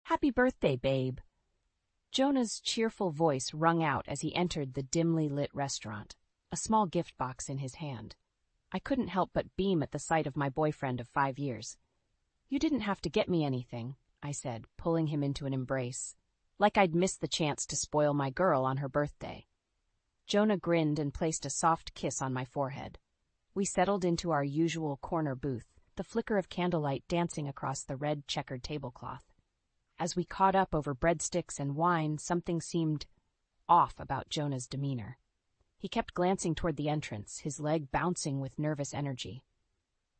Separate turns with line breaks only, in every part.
Happy birthday, babe. Jonah's cheerful voice rung out as he entered the dimly lit restaurant, a small gift box in his hand. I couldn't help but beam at the sight of my boyfriend of 5 years. You didn't have to get me anything, I said, pulling him into an embrace, like I'd missed the chance to spoil my girl on her birthday. Jonah grinned and placed a soft kiss on my forehead. We settled into our usual corner booth, the flicker of candlelight dancing across the red checkered tablecloth. As we caught up over breadsticks and wine, something seemed off about Jonah's demeanor. He kept glancing toward the entrance, his leg bouncing with nervous energy.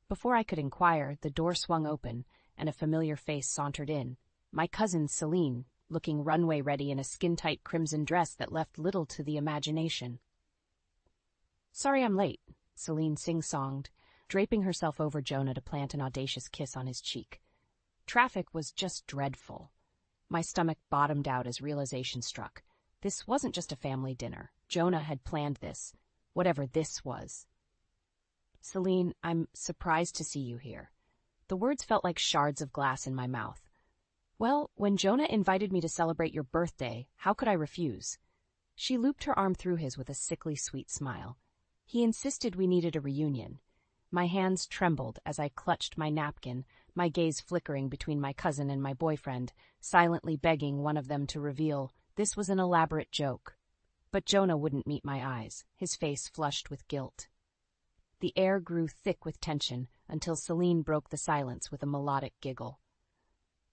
Before I could inquire, the door swung open, and a familiar face sauntered in. My cousin Celine, looking runway-ready in a skin-tight crimson dress that left little to the imagination. "Sorry I'm late," Celine sing-songed, draping herself over Jonah to plant an audacious kiss on his cheek. Traffic was just dreadful. My stomach bottomed out as realization struck. This wasn't just a family dinner. Jonah had planned this, whatever this was. "Celine, I'm surprised to see you here." The words felt like shards of glass in my mouth. "Well, when Jonah invited me to celebrate your birthday, how could I refuse?" She looped her arm through his with a sickly sweet smile. "He insisted we needed a reunion." My hands trembled as I clutched my napkin, my gaze flickering between my cousin and my boyfriend, silently begging one of them to reveal this was an elaborate joke. But Jonah wouldn't meet my eyes, his face flushed with guilt. The air grew thick with tension until Celine broke the silence with a melodic giggle.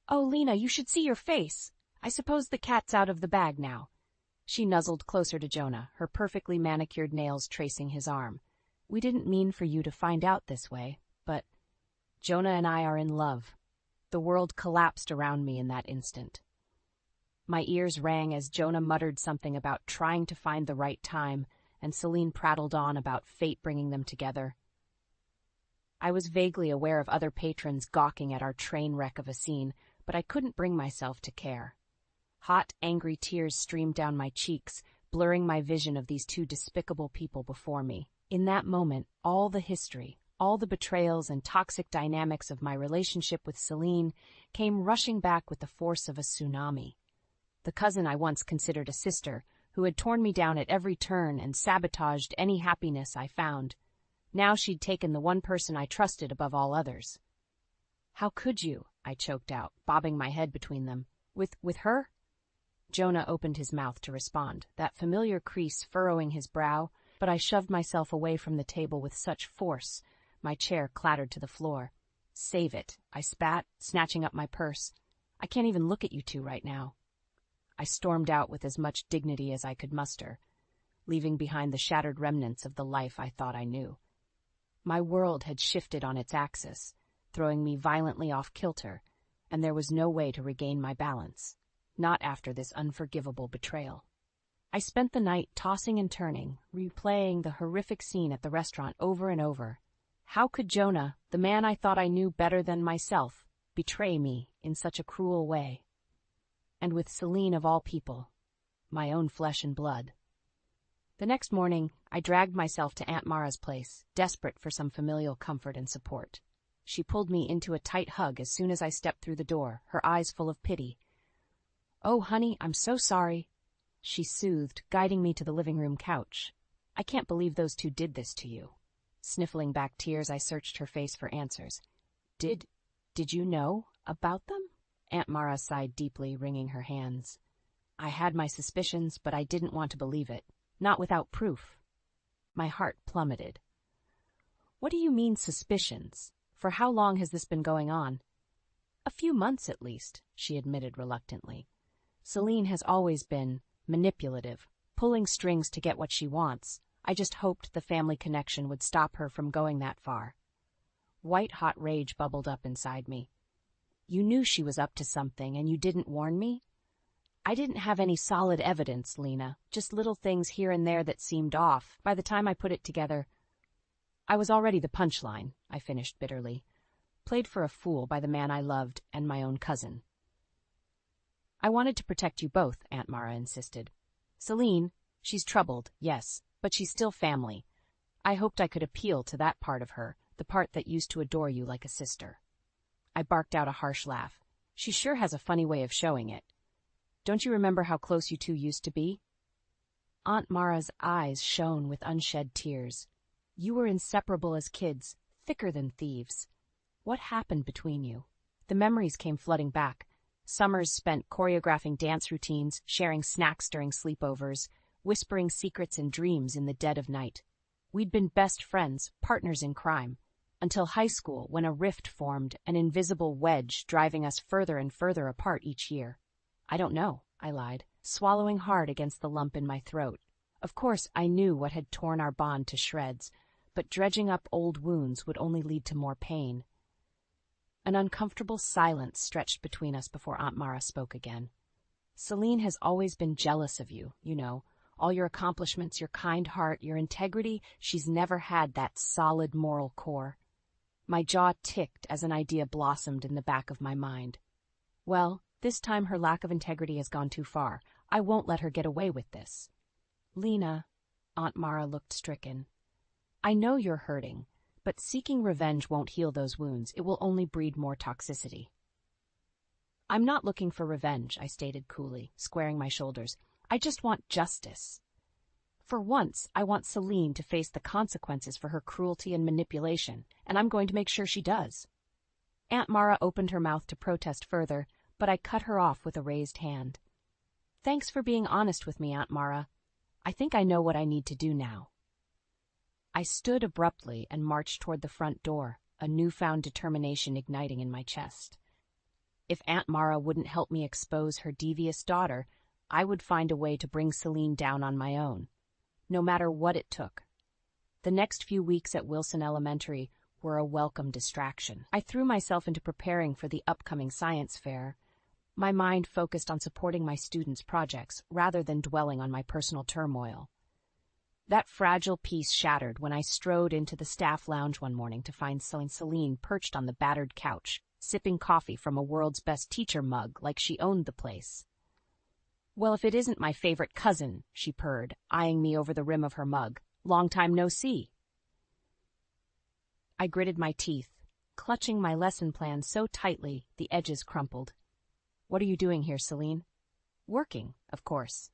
"Oh, Lena, you should see your face. I suppose the cat's out of the bag now." She nuzzled closer to Jonah, her perfectly manicured nails tracing his arm. "We didn't mean for you to find out this way, but Jonah and I are in love." The world collapsed around me in that instant. My ears rang as Jonah muttered something about trying to find the right time, and Celine prattled on about fate bringing them together. I was vaguely aware of other patrons gawking at our train wreck of a scene, but I couldn't bring myself to care. Hot, angry tears streamed down my cheeks, blurring my vision of these two despicable people before me. In that moment, all the history, all the betrayals and toxic dynamics of my relationship with Celine came rushing back with the force of a tsunami. The cousin I once considered a sister, who had torn me down at every turn and sabotaged any happiness I found. Now she'd taken the one person I trusted above all others. "How could you?" I choked out, bobbing my head between them. With her?" Jonah opened his mouth to respond, that familiar crease furrowing his brow, but I shoved myself away from the table with such force, my chair clattered to the floor. "Save it," I spat, snatching up my purse. "I can't even look at you two right now." I stormed out with as much dignity as I could muster, leaving behind the shattered remnants of the life I thought I knew. My world had shifted on its axis, throwing me violently off kilter, and there was no way to regain my balance, not after this unforgivable betrayal. I spent the night tossing and turning, replaying the horrific scene at the restaurant over and over. How could Jonah, the man I thought I knew better than myself, betray me in such a cruel way? And with Celine of all people, my own flesh and blood. The next morning, I dragged myself to Aunt Mara's place, desperate for some familial comfort and support. She pulled me into a tight hug as soon as I stepped through the door, her eyes full of pity. "Oh, honey, I'm so sorry," she soothed, guiding me to the living room couch. "I can't believe those two did this to you." Sniffling back tears, I searched her face for answers. Did you know about them?" Aunt Mara sighed deeply, wringing her hands. "I had my suspicions, but I didn't want to believe it. Not without proof." My heart plummeted. "What do you mean, suspicions? For how long has this been going on?" "A few months at least," she admitted reluctantly. "Celine has always been manipulative, pulling strings to get what she wants. I just hoped the family connection would stop her from going that far." White-hot rage bubbled up inside me. "You knew she was up to something, and you didn't warn me?" "I didn't have any solid evidence, Lena, just little things here and there that seemed off. By the time I put it together, I was already the punchline," I finished bitterly. "Played for a fool by the man I loved and my own cousin." "I wanted to protect you both," Aunt Mara insisted. "Celine, she's troubled, yes, but she's still family. I hoped I could appeal to that part of her, the part that used to adore you like a sister." I barked out a harsh laugh. She sure has a funny way of showing it. Don't you remember how close you two used to be? Aunt Mara's eyes shone with unshed tears. You were inseparable as kids, thicker than thieves. What happened between you? The memories came flooding back. Summers spent choreographing dance routines, sharing snacks during sleepovers, whispering secrets and dreams in the dead of night. We'd been best friends, partners in crime, until high school when a rift formed, an invisible wedge driving us further and further apart each year. I don't know, I lied, swallowing hard against the lump in my throat. Of course, I knew what had torn our bond to shreds, but dredging up old wounds would only lead to more pain. An uncomfortable silence stretched between us before Aunt Mara spoke again. Celine has always been jealous of you, you know. All your accomplishments, your kind heart, your integrity, she's never had that solid moral core. My jaw ticked as an idea blossomed in the back of my mind. Well, this time her lack of integrity has gone too far. I won't let her get away with this. Lena, Aunt Mara looked stricken. I know you're hurting, but seeking revenge won't heal those wounds. It will only breed more toxicity. I'm not looking for revenge, I stated coolly, squaring my shoulders. I just want justice. For once, I want Celine to face the consequences for her cruelty and manipulation, and I'm going to make sure she does. Aunt Mara opened her mouth to protest further, but I cut her off with a raised hand. Thanks for being honest with me, Aunt Mara. I think I know what I need to do now. I stood abruptly and marched toward the front door, a newfound determination igniting in my chest. If Aunt Mara wouldn't help me expose her devious daughter, I would find a way to bring Celine down on my own, no matter what it took. The next few weeks at Wilson Elementary were a welcome distraction. I threw myself into preparing for the upcoming science fair, my mind focused on supporting my students' projects rather than dwelling on my personal turmoil. That fragile peace shattered when I strode into the staff lounge one morning to find Celine perched on the battered couch, sipping coffee from a world's best teacher mug like she owned the place. Well, if it isn't my favorite cousin, she purred, eyeing me over the rim of her mug. Long time no see. I gritted my teeth, clutching my lesson plan so tightly the edges crumpled. What are you doing here, Celine? Working, of course.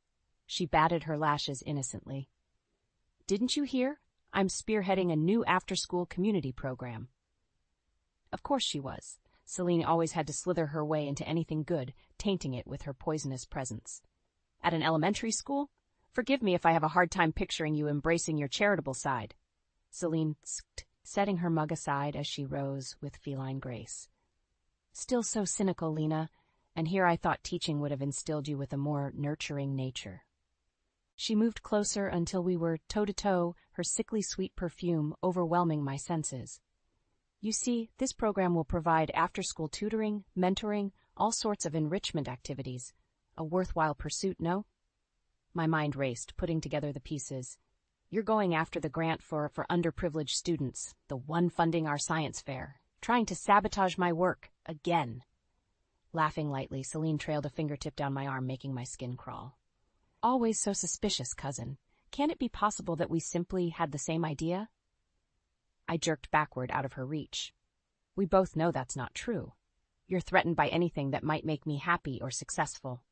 She batted her lashes innocently. Didn't you hear? I'm spearheading a new after-school community program. Of course she was. Celine always had to slither her way into anything good, tainting it with her poisonous presence. At an elementary school? Forgive me if I have a hard time picturing you embracing your charitable side. Celine tsked, setting her mug aside as she rose with feline grace. Still so cynical, Lena, and here I thought teaching would have instilled you with a more nurturing nature. She moved closer until we were toe-to-toe, her sickly sweet perfume overwhelming my senses. You see, this program will provide after-school tutoring, mentoring, all sorts of enrichment activities. A worthwhile pursuit, no? My mind raced, putting together the pieces. You're going after the grant for underprivileged students, the one funding our science fair, trying to sabotage my work, again. Laughing lightly, Celine trailed a fingertip down my arm, making my skin crawl. Always so suspicious, cousin. Can't it be possible that we simply had the same idea? I jerked backward out of her reach. We both know that's not true. You're threatened by anything that might make me happy or successful.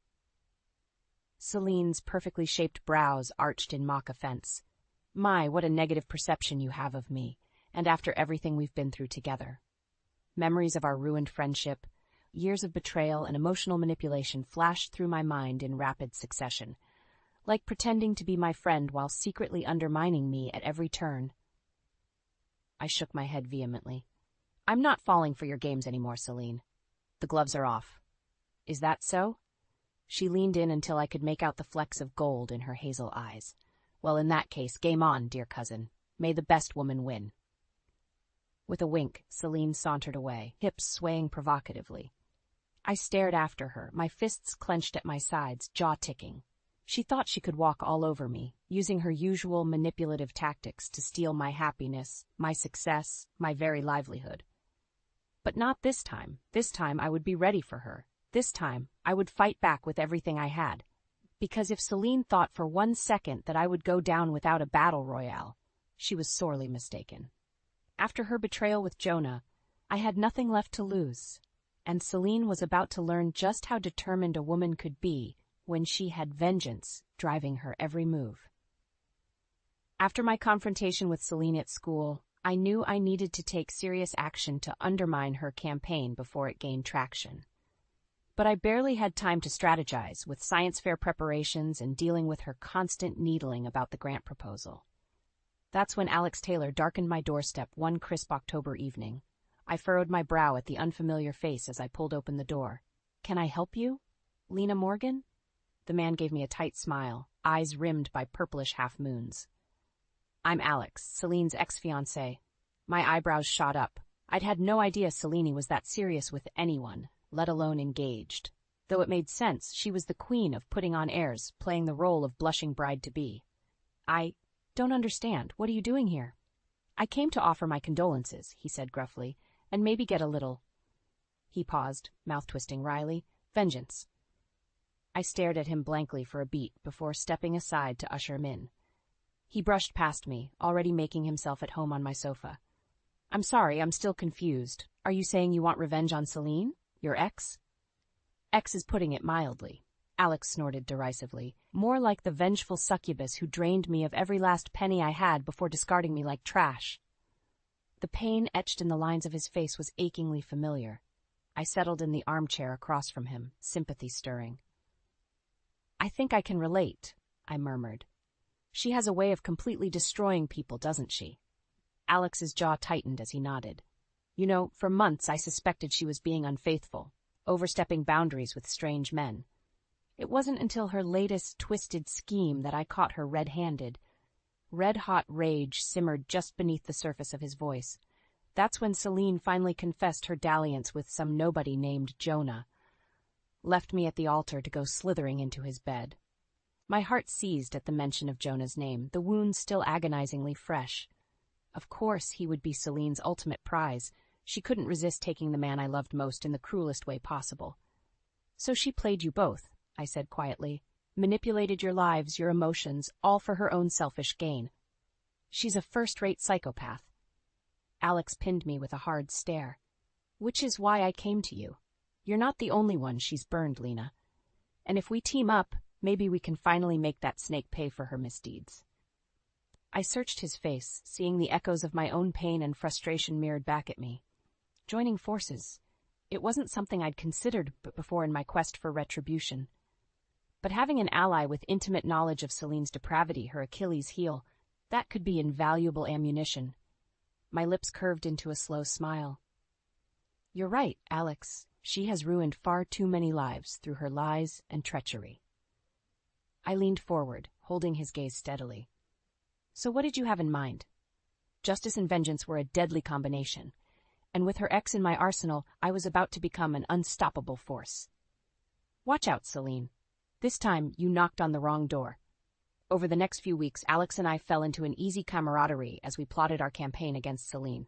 Celine's perfectly shaped brows arched in mock offense. My, what a negative perception you have of me, and after everything we've been through together. Memories of our ruined friendship, years of betrayal and emotional manipulation flashed through my mind in rapid succession, like pretending to be my friend while secretly undermining me at every turn. I shook my head vehemently. I'm not falling for your games anymore, Celine. The gloves are off. Is that so? She leaned in until I could make out the flecks of gold in her hazel eyes. Well, in that case, game on, dear cousin. May the best woman win. With a wink, Celine sauntered away, hips swaying provocatively. I stared after her, my fists clenched at my sides, jaw ticking. She thought she could walk all over me, using her usual manipulative tactics to steal my happiness, my success, my very livelihood. But not this time. This time I would be ready for her. This time I would fight back with everything I had. Because if Celine thought for 1 second that I would go down without a battle royale, she was sorely mistaken. After her betrayal with Jonah, I had nothing left to lose. and Celine was about to learn just how determined a woman could be when she had vengeance driving her every move. After my confrontation with Celine at school, I knew I needed to take serious action to undermine her campaign before it gained traction. But I barely had time to strategize, with science fair preparations and dealing with her constant needling about the grant proposal. That's when Alex Taylor darkened my doorstep one crisp October evening. I furrowed my brow at the unfamiliar face as I pulled open the door. "Can I help you, Lena Morgan?" The man gave me a tight smile, eyes rimmed by purplish half-moons. "I'm Alex, Celine's ex-fiancé." My eyebrows shot up. I'd had no idea Celine was that serious with anyone, let alone engaged. Though it made sense, she was the queen of putting on airs, playing the role of blushing bride-to-be. "I don't understand. What are you doing here?" "I came to offer my condolences," he said gruffly, "and maybe get a little—" He paused, mouth twisting wryly. "Vengeance." I stared at him blankly for a beat before stepping aside to usher him in. He brushed past me, already making himself at home on my sofa. "I'm sorry, I'm still confused. Are you saying you want revenge on Celine? Your ex?" "Ex is putting it mildly," Alex snorted derisively. "More like the vengeful succubus who drained me of every last penny I had before discarding me like trash." The pain etched in the lines of his face was achingly familiar. I settled in the armchair across from him, sympathy stirring. "I think I can relate," I murmured. "She has a way of completely destroying people, doesn't she?" Alex's jaw tightened as he nodded. "You know, for months I suspected she was being unfaithful, overstepping boundaries with strange men. It wasn't until her latest twisted scheme that I caught her red-handed." Red-hot rage simmered just beneath the surface of his voice. "That's when Celine finally confessed her dalliance with some nobody named Jonah. Left me at the altar to go slithering into his bed." My heart seized at the mention of Jonah's name, the wound still agonizingly fresh. Of course he would be Celine's ultimate prize. She couldn't resist taking the man I loved most in the cruelest way possible. "So she played you both," I said quietly. "Manipulated your lives, your emotions, all for her own selfish gain. She's a first-rate psychopath." Alex pinned me with a hard stare. "Which is why I came to you. You're not the only one she's burned, Lena. And if we team up, maybe we can finally make that snake pay for her misdeeds." I searched his face, seeing the echoes of my own pain and frustration mirrored back at me. Joining forces. It wasn't something I'd considered before in my quest for retribution. But having an ally with intimate knowledge of Celine's depravity, her Achilles heel, that could be invaluable ammunition. My lips curved into a slow smile. "You're right, Alex. She has ruined far too many lives through her lies and treachery." I leaned forward, holding his gaze steadily. "So what did you have in mind?" Justice and vengeance were a deadly combination, and with her ex in my arsenal, I was about to become an unstoppable force. "Watch out, Celine. This time, you knocked on the wrong door." Over the next few weeks, Alex and I fell into an easy camaraderie as we plotted our campaign against Celine.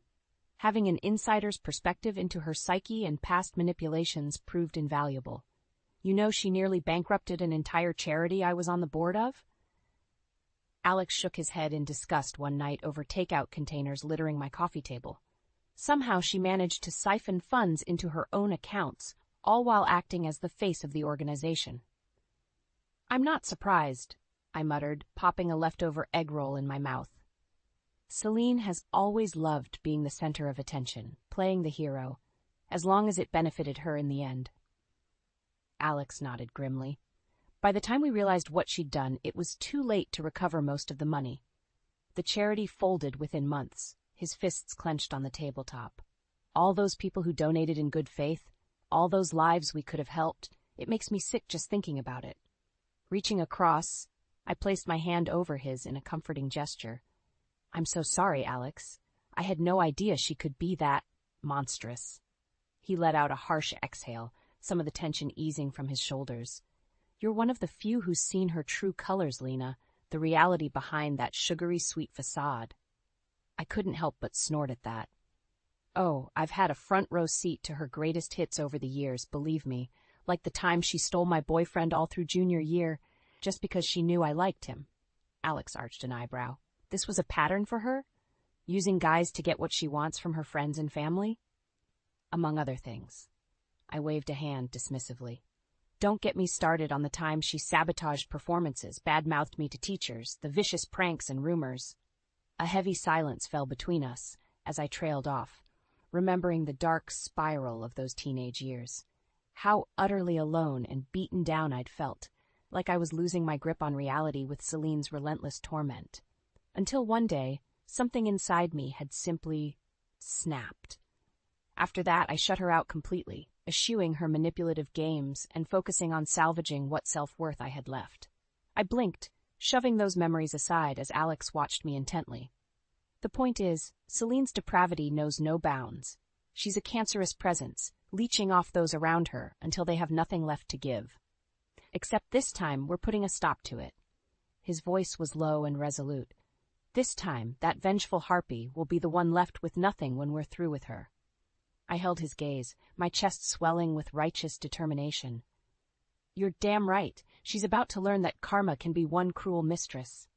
Having an insider's perspective into her psyche and past manipulations proved invaluable. "You know, she nearly bankrupted an entire charity I was on the board of?" Alex shook his head in disgust one night over takeout containers littering my coffee table. Somehow she managed to siphon funds into her own accounts, all while acting as the face of the organization. "I'm not surprised," I muttered, popping a leftover egg roll in my mouth. Celine has always loved being the center of attention, playing the hero, as long as it benefited her in the end. Alex nodded grimly. By the time we realized what she'd done, it was too late to recover most of the money. The charity folded within months, his fists clenched on the tabletop. All those people who donated in good faith, all those lives we could have helped, it makes me sick just thinking about it. Reaching across, I placed my hand over his in a comforting gesture. "I'm so sorry, Alex. I had no idea she could be that monstrous." He let out a harsh exhale, some of the tension easing from his shoulders. "You're one of the few who's seen her true colors, Lena, the reality behind that sugary sweet facade." I couldn't help but snort at that. Oh, I've had a front row seat to her greatest hits over the years, believe me, like the time she stole my boyfriend all through junior year, just because she knew I liked him. Alex arched an eyebrow. This was a pattern for her? Using guys to get what she wants from her friends and family? Among other things. I waved a hand dismissively. Don't get me started on the time she sabotaged performances, bad-mouthed me to teachers, the vicious pranks and rumors. A heavy silence fell between us as I trailed off, remembering the dark spiral of those teenage years. How utterly alone and beaten down I'd felt, like I was losing my grip on reality with Celine's relentless torment. Until one day, something inside me had simply snapped. After that, I shut her out completely, eschewing her manipulative games and focusing on salvaging what self-worth I had left. I blinked, shoving those memories aside as Alex watched me intently. The point is, Celine's depravity knows no bounds. She's a cancerous presence, leeching off those around her until they have nothing left to give. Except this time, we're putting a stop to it. His voice was low and resolute. This time, that vengeful harpy will be the one left with nothing when we're through with her. I held his gaze, my chest swelling with righteous determination. You're damn right. She's about to learn that karma can be one cruel mistress.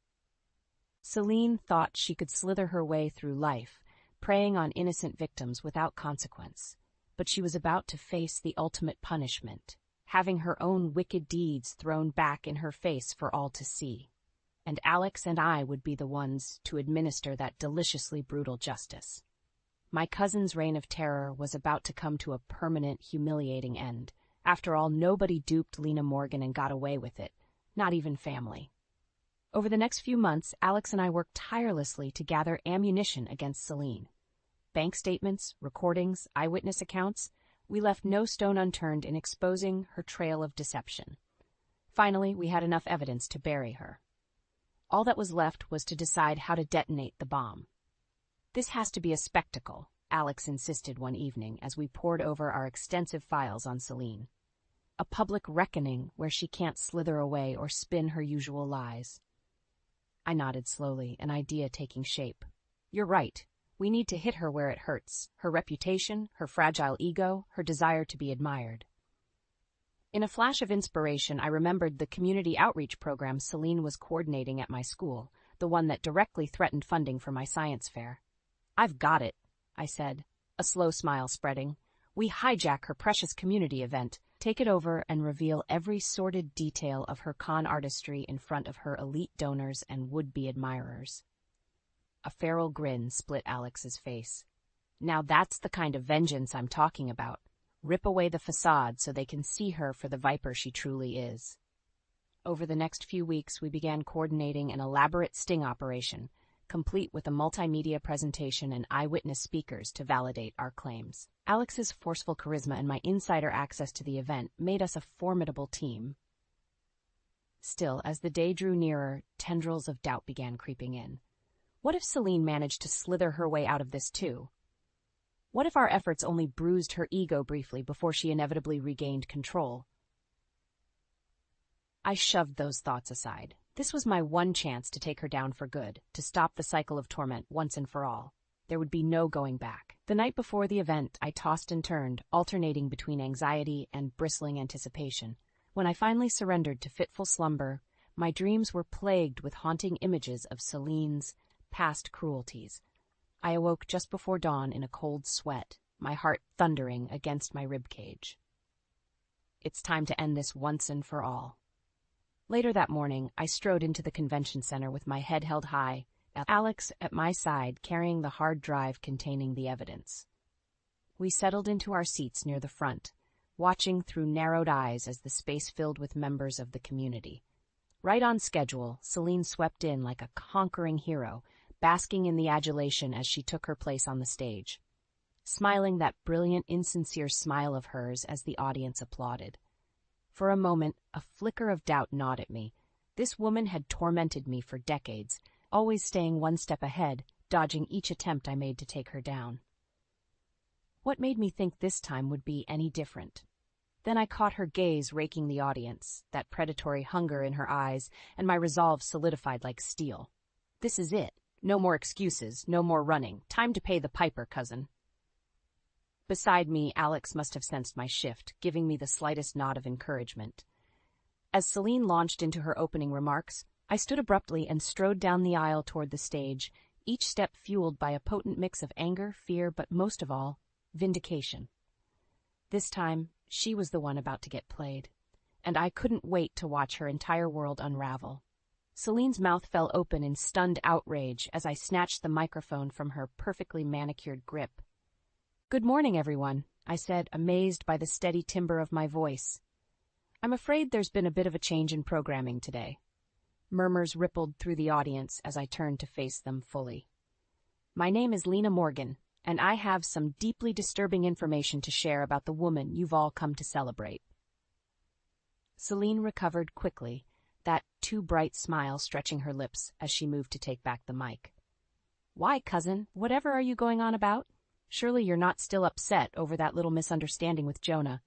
Celine thought she could slither her way through life, preying on innocent victims without consequence. But she was about to face the ultimate punishment, having her own wicked deeds thrown back in her face for all to see. And Alex and I would be the ones to administer that deliciously brutal justice. My cousin's reign of terror was about to come to a permanent, humiliating end. After all, nobody duped Lena Morgan and got away with it, not even family. Over the next few months, Alex and I worked tirelessly to gather ammunition against Celine. Bank statements, recordings, eyewitness accounts, we left no stone unturned in exposing her trail of deception. Finally, we had enough evidence to bury her. All that was left was to decide how to detonate the bomb. This has to be a spectacle, Alex insisted one evening as we pored over our extensive files on Celine. A public reckoning where she can't slither away or spin her usual lies. I nodded slowly, an idea taking shape. You're right. We need to hit her where it hurts, her reputation, her fragile ego, her desire to be admired. In a flash of inspiration, I remembered the community outreach program Celine was coordinating at my school, the one that directly threatened funding for my science fair. I've got it, I said, a slow smile spreading. We hijack her precious community event, take it over and reveal every sordid detail of her con artistry in front of her elite donors and would-be admirers. A feral grin split Alex's face. Now that's the kind of vengeance I'm talking about. Rip away the facade so they can see her for the viper she truly is. Over the next few weeks, we began coordinating an elaborate sting operation, complete with a multimedia presentation and eyewitness speakers to validate our claims. Alex's forceful charisma and my insider access to the event made us a formidable team. Still, as the day drew nearer, tendrils of doubt began creeping in. What if Celine managed to slither her way out of this too? What if our efforts only bruised her ego briefly before she inevitably regained control? I shoved those thoughts aside. This was my one chance to take her down for good, to stop the cycle of torment once and for all. There would be no going back. The night before the event, I tossed and turned, alternating between anxiety and bristling anticipation. When I finally surrendered to fitful slumber, my dreams were plagued with haunting images of Celine's past cruelties. I awoke just before dawn in a cold sweat, my heart thundering against my ribcage. It's time to end this once and for all. Later that morning, I strode into the convention center with my head held high, Alex at my side carrying the hard drive containing the evidence. We settled into our seats near the front, watching through narrowed eyes as the space filled with members of the community. Right on schedule, Celine swept in like a conquering hero, basking in the adulation as she took her place on the stage, smiling that brilliant, insincere smile of hers as the audience applauded. For a moment, a flicker of doubt gnawed at me. This woman had tormented me for decades, always staying one step ahead, dodging each attempt I made to take her down. What made me think this time would be any different? Then I caught her gaze raking the audience, that predatory hunger in her eyes, and my resolve solidified like steel. This is it. No more excuses, no more running. Time to pay the piper, cousin. Beside me, Alex must have sensed my shift, giving me the slightest nod of encouragement. As Celine launched into her opening remarks, I stood abruptly and strode down the aisle toward the stage, each step fueled by a potent mix of anger, fear, but most of all, vindication. This time, She was the one about to get played, and I couldn't wait to watch her entire world unravel. Celine's mouth fell open in stunned outrage as I snatched the microphone from her perfectly manicured grip. "Good morning, everyone," I said, amazed by the steady timbre of my voice. "I'm afraid there's been a bit of a change in programming today." Murmurs rippled through the audience as I turned to face them fully. "My name is Lena Morgan, and I have some deeply disturbing information to share about the woman you've all come to celebrate." Celine recovered quickly, that too bright smile stretching her lips as she moved to take back the mic. "Why, cousin, whatever are you going on about? Surely you're not still upset over that little misunderstanding with Jonah."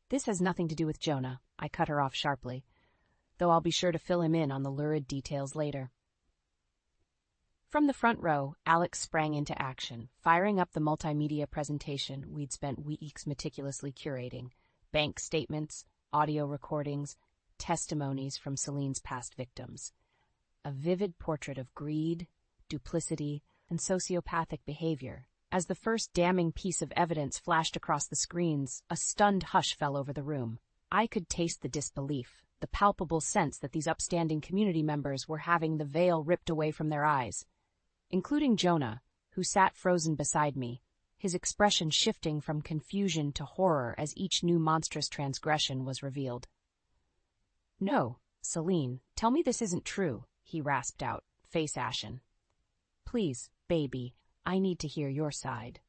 "This has nothing to do with Jonah," I cut her off sharply, though I'll be sure to fill him in on the lurid details later. From the front row, Alex sprang into action, firing up the multimedia presentation we'd spent weeks meticulously curating: bank statements, audio recordings, testimonies from Celine's past victims. A vivid portrait of greed, duplicity, and sociopathic behavior. As the first damning piece of evidence flashed across the screens, a stunned hush fell over the room. I could taste the disbelief, the palpable sense that these upstanding community members were having the veil ripped away from their eyes. Including Jonah, who sat frozen beside me, his expression shifting from confusion to horror as each new monstrous transgression was revealed. "No, Celine, tell me this isn't true," he rasped out, face ashen. "Please, baby, I need to hear your side."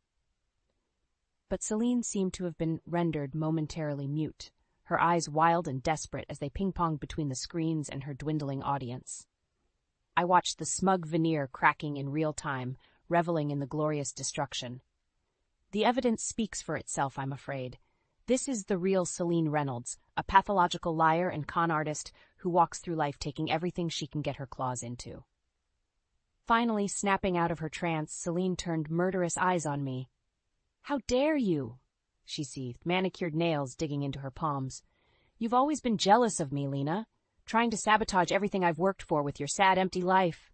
But Celine seemed to have been rendered momentarily mute, her eyes wild and desperate as they ping-ponged between the screens and her dwindling audience. I watched the smug veneer cracking in real time, reveling in the glorious destruction. The evidence speaks for itself, I'm afraid. This is the real Celine Reynolds, a pathological liar and con artist who walks through life taking everything she can get her claws into. Finally, snapping out of her trance, Celine turned murderous eyes on me. "How dare you?" she seethed, manicured nails digging into her palms. "You've always been jealous of me, Lena, trying to sabotage everything I've worked for with your sad, empty life."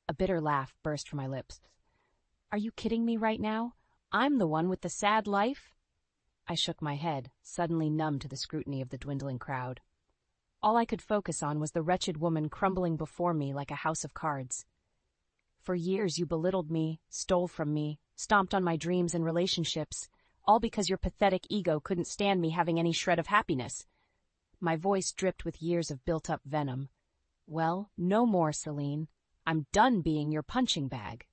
A bitter laugh burst from my lips. "Are you kidding me right now? I'm the one with the sad life?" I shook my head, suddenly numb to the scrutiny of the dwindling crowd. All I could focus on was the wretched woman crumbling before me like a house of cards. "For years you belittled me, stole from me, stomped on my dreams and relationships, all because your pathetic ego couldn't stand me having any shred of happiness." My voice dripped with years of built-up venom. "Well, no more, Celine. I'm done being your punching bag."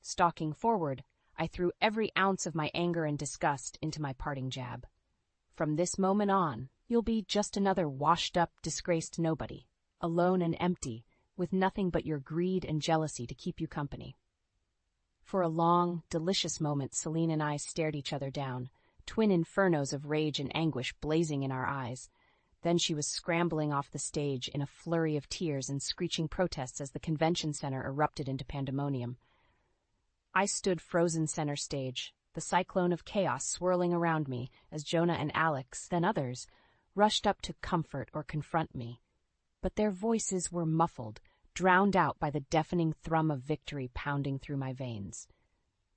Stalking forward, I threw every ounce of my anger and disgust into my parting jab. "From this moment on, you'll be just another washed-up, disgraced nobody, alone and empty, with nothing but your greed and jealousy to keep you company." For a long, delicious moment, Celine and I stared each other down, twin infernos of rage and anguish blazing in our eyes. Then she was scrambling off the stage in a flurry of tears and screeching protests as the convention center erupted into pandemonium. I stood frozen center stage, the cyclone of chaos swirling around me as Jonah and Alex, then others, rushed up to comfort or confront me. But their voices were muffled, drowned out by the deafening thrum of victory pounding through my veins.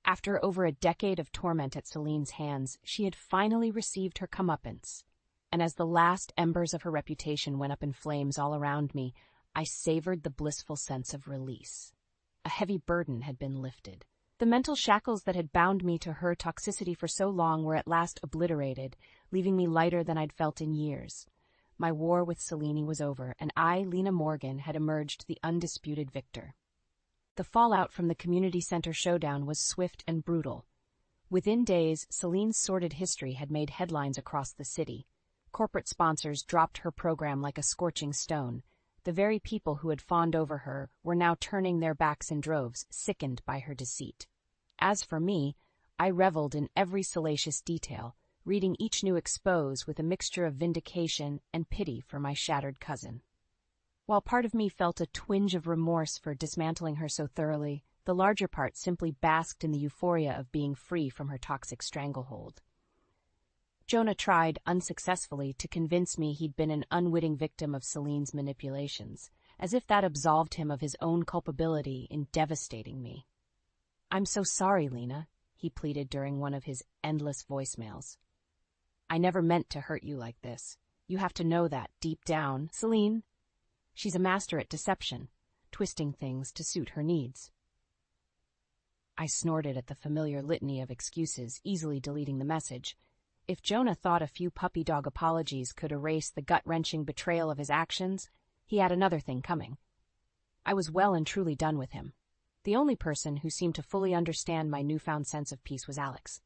After over a decade of torment at Celine's hands, she had finally received her comeuppance. And as the last embers of her reputation went up in flames all around me, I savored the blissful sense of release. A heavy burden had been lifted. The mental shackles that had bound me to her toxicity for so long were at last obliterated, leaving me lighter than I'd felt in years. My war with Celine was over, and I, Lena Morgan, had emerged the undisputed victor. The fallout from the community center showdown was swift and brutal. Within days, Celine's sordid history had made headlines across the city. Corporate sponsors dropped her program like a scorching stone. The very people who had fawned over her were now turning their backs in droves, sickened by her deceit. As for me, I reveled in every salacious detail, reading each new expose with a mixture of vindication and pity for my shattered cousin. While part of me felt a twinge of remorse for dismantling her so thoroughly, the larger part simply basked in the euphoria of being free from her toxic stranglehold. Jonah tried, unsuccessfully, to convince me he'd been an unwitting victim of Celine's manipulations, as if that absolved him of his own culpability in devastating me. "I'm so sorry, Lena," he pleaded during one of his endless voicemails. I never meant to hurt you like this. You have to know that, deep down. Celine, she's a master at deception, twisting things to suit her needs. I snorted at the familiar litany of excuses, easily deleting the message. If Jonah thought a few puppy dog apologies could erase the gut-wrenching betrayal of his actions, he had another thing coming. I was well and truly done with him. The only person who seemed to fully understand my newfound sense of peace was Alex.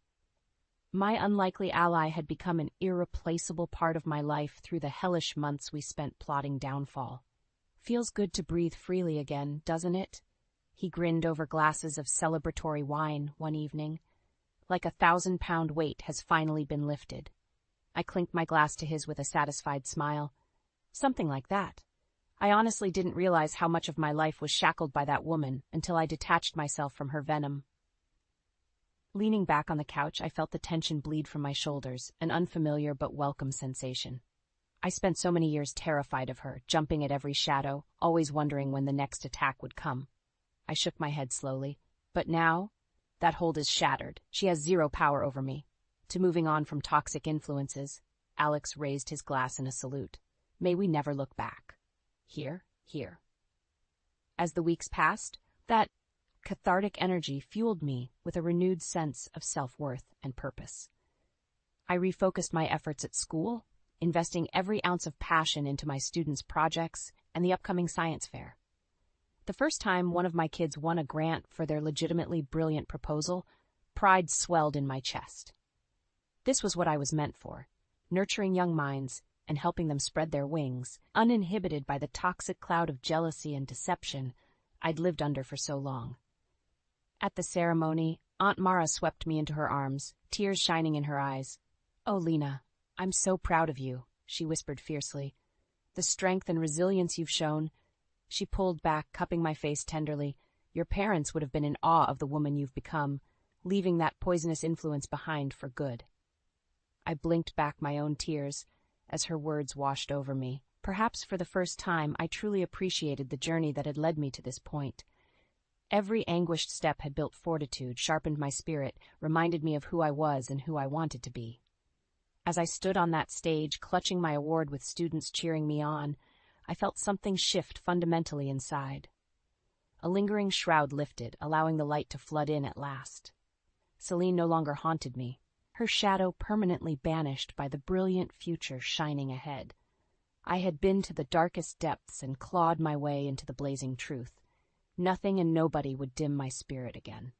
My unlikely ally had become an irreplaceable part of my life through the hellish months we spent plotting downfall. Feels good to breathe freely again, doesn't it? He grinned over glasses of celebratory wine one evening. Like a 1,000-pound weight has finally been lifted. I clinked my glass to his with a satisfied smile. Something like that. I honestly didn't realize how much of my life was shackled by that woman until I detached myself from her venom. Leaning back on the couch, I felt the tension bleed from my shoulders, an unfamiliar but welcome sensation. I spent so many years terrified of her, jumping at every shadow, always wondering when the next attack would come. I shook my head slowly. But now, that hold is shattered. She has zero power over me. To moving on from toxic influences, Alex raised his glass in a salute. May we never look back. Here, here. As the weeks passed, that cathartic energy fueled me with a renewed sense of self-worth and purpose. I refocused my efforts at school, investing every ounce of passion into my students' projects and the upcoming science fair. The first time one of my kids won a grant for their legitimately brilliant proposal, pride swelled in my chest. This was what I was meant for, nurturing young minds and helping them spread their wings, uninhibited by the toxic cloud of jealousy and deception I'd lived under for so long. At the ceremony, Aunt Mara swept me into her arms, tears shining in her eyes. "Oh, Lena, I'm so proud of you," she whispered fiercely. "The strength and resilience you've shown." She pulled back, cupping my face tenderly. "Your parents would have been in awe of the woman you've become, leaving that poisonous influence behind for good." I blinked back my own tears as her words washed over me. Perhaps for the first time, I truly appreciated the journey that had led me to this point. Every anguished step had built fortitude, sharpened my spirit, reminded me of who I was and who I wanted to be. As I stood on that stage, clutching my award with students cheering me on, I felt something shift fundamentally inside. A lingering shroud lifted, allowing the light to flood in at last. Celine no longer haunted me, her shadow permanently banished by the brilliant future shining ahead. I had been to the darkest depths and clawed my way into the blazing truth. Nothing and nobody would dim my spirit again.